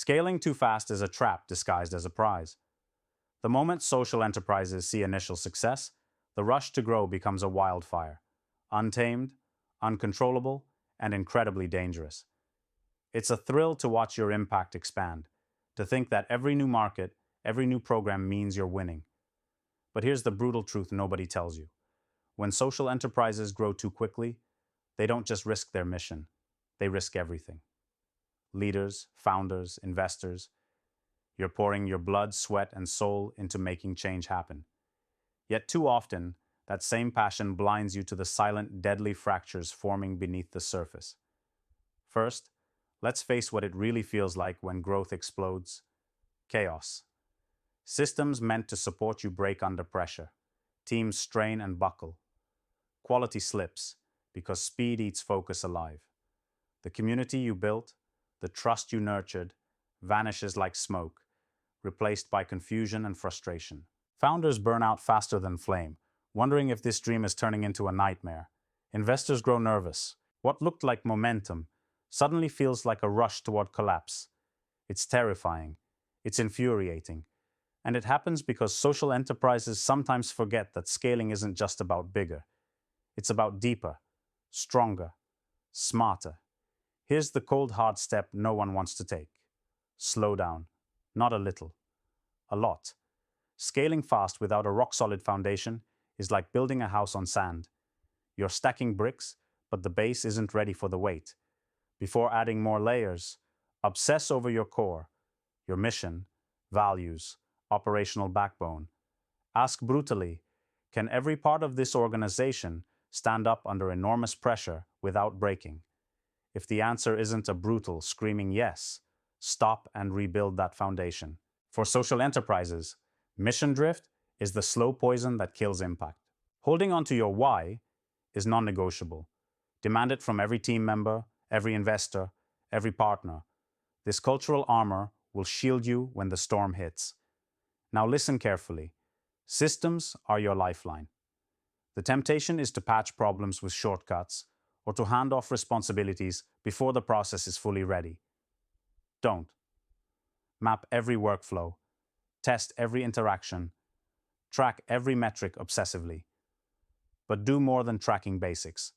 Scaling too fast is a trap disguised as a prize. The moment social enterprises see initial success, the rush to grow becomes a wildfire, untamed, uncontrollable, and incredibly dangerous. It's a thrill to watch your impact expand, to think that every new market, every new program means you're winning. But here's the brutal truth nobody tells you. When social enterprises grow too quickly, they don't just risk their mission, they risk everything. Leaders, founders, investors, you're pouring your blood, sweat, and soul into making change happen. Yet too often, that same passion blinds you to the silent, deadly fractures forming beneath the surface. First, let's face what it really feels like when growth explodes: chaos. Systems meant to support you break under pressure. Teams strain and buckle. Quality slips because speed eats focus alive. The community you built, the trust you nurtured, vanishes like smoke, replaced by confusion and frustration. Founders burn out faster than flame, wondering if this dream is turning into a nightmare. Investors grow nervous. What looked like momentum suddenly feels like a rush toward collapse. It's terrifying. It's infuriating. And it happens because social enterprises sometimes forget that scaling isn't just about bigger. It's about deeper, stronger, smarter. Here's the cold, hard step no one wants to take. Slow down. Not a little. A lot. Scaling fast without a rock-solid foundation is like building a house on sand. You're stacking bricks, but the base isn't ready for the weight. Before adding more layers, obsess over your core, your mission, values, operational backbone. Ask brutally, can every part of this organization stand up under enormous pressure without breaking? If the answer isn't a brutal, screaming yes, stop and rebuild that foundation. For social enterprises, mission drift is the slow poison that kills impact. Holding on to your why is non-negotiable. Demand it from every team member, every investor, every partner. This cultural armor will shield you when the storm hits. Now listen carefully. Systems are your lifeline. The temptation is to patch problems with shortcuts or to hand off responsibilities before the process is fully ready. Don't. Map every workflow, test every interaction, track every metric obsessively. But do more than tracking basics.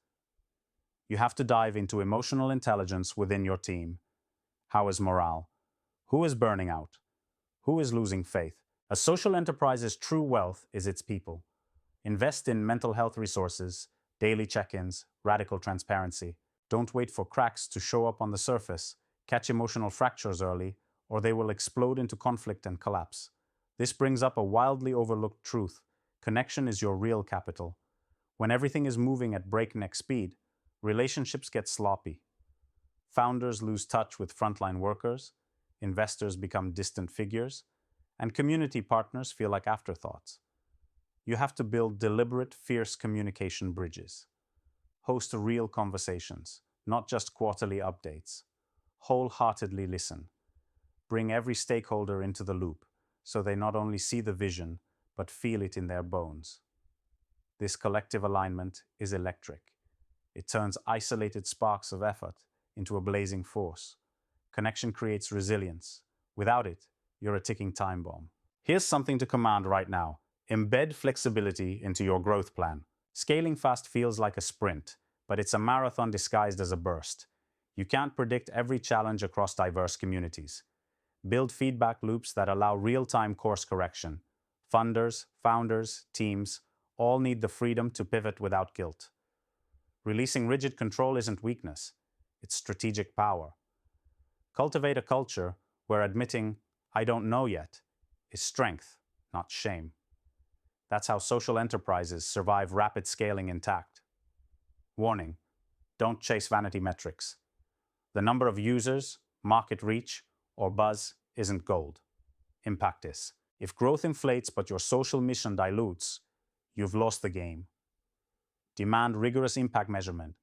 You have to dive into emotional intelligence within your team. How is morale? Who is burning out? Who is losing faith? A social enterprise's true wealth is its people. Invest in mental health resources, daily check-ins, radical transparency. Don't wait for cracks to show up on the surface. Catch emotional fractures early, or they will explode into conflict and collapse. This brings up a wildly overlooked truth. Connection is your real capital. When everything is moving at breakneck speed, relationships get sloppy. Founders lose touch with frontline workers, investors become distant figures, and community partners feel like afterthoughts. You have to build deliberate, fierce communication bridges. Host real conversations, not just quarterly updates. Wholeheartedly listen. Bring every stakeholder into the loop so they not only see the vision, but feel it in their bones. This collective alignment is electric. It turns isolated sparks of effort into a blazing force. Connection creates resilience. Without it, you're a ticking time bomb. Here's something to command right now. Embed flexibility into your growth plan. Scaling fast feels like a sprint, but it's a marathon disguised as a burst. You can't predict every challenge across diverse communities. Build feedback loops that allow real-time course correction. Funders, founders, teams all need the freedom to pivot without guilt. Releasing rigid control isn't weakness, it's strategic power. Cultivate a culture where admitting, "I don't know yet," is strength, not shame. That's how social enterprises survive rapid scaling intact. Warning: don't chase vanity metrics. The number of users, market reach, or buzz isn't gold. Impact is. If growth inflates but your social mission dilutes, you've lost the game. Demand rigorous impact measurement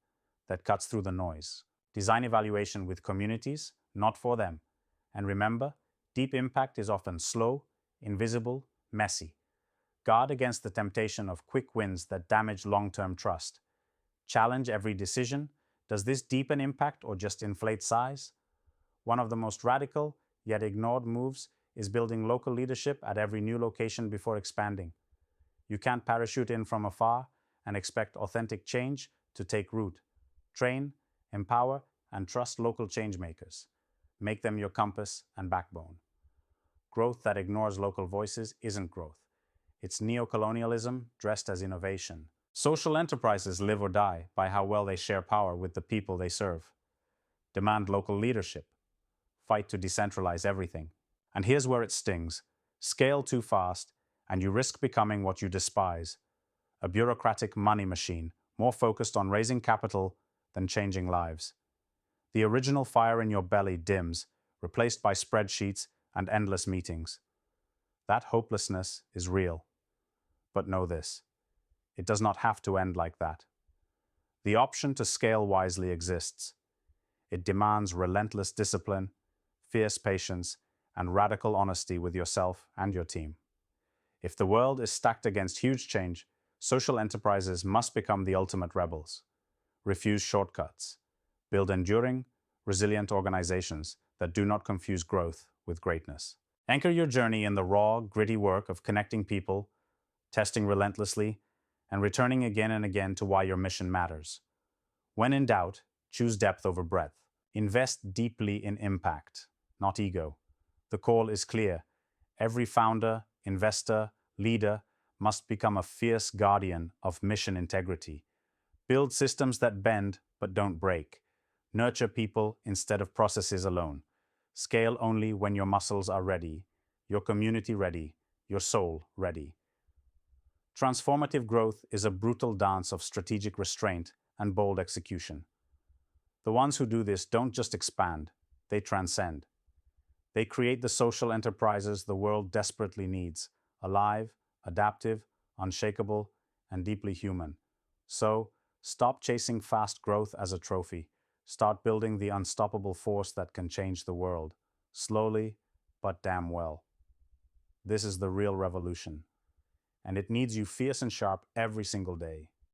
that cuts through the noise. Design evaluation with communities, not for them. And remember, deep impact is often slow, invisible, messy. Guard against the temptation of quick wins that damage long-term trust. Challenge every decision. Does this deepen impact or just inflate size? One of the most radical, yet ignored moves is building local leadership at every new location before expanding. You can't parachute in from afar and expect authentic change to take root. Train, empower, and trust local changemakers. Make them your compass and backbone. Growth that ignores local voices isn't growth. It's neocolonialism dressed as innovation. Social enterprises live or die by how well they share power with the people they serve. Demand local leadership. Fight to decentralize everything. And here's where it stings. Scale too fast, and you risk becoming what you despise: a bureaucratic money machine, more focused on raising capital than changing lives. The original fire in your belly dims, replaced by spreadsheets and endless meetings. That hopelessness is real. But know this: it does not have to end like that. The option to scale wisely exists. It demands relentless discipline, fierce patience, and radical honesty with yourself and your team. If the world is stacked against huge change, social enterprises must become the ultimate rebels. Refuse shortcuts. Build enduring, resilient organizations that do not confuse growth with greatness. Anchor your journey in the raw, gritty work of connecting people, testing relentlessly, and returning again and again to why your mission matters. When in doubt, choose depth over breadth. Invest deeply in impact, not ego. The call is clear. Every founder, investor, leader must become a fierce guardian of mission integrity. Build systems that bend but don't break. Nurture people instead of processes alone. Scale only when your muscles are ready, your community ready, your soul ready. Transformative growth is a brutal dance of strategic restraint and bold execution. The ones who do this don't just expand, they transcend. They create the social enterprises the world desperately needs: alive, adaptive, unshakable, and deeply human. So, stop chasing fast growth as a trophy. Start building the unstoppable force that can change the world, slowly, but damn well. This is the real revolution, and it needs you fierce and sharp every single day.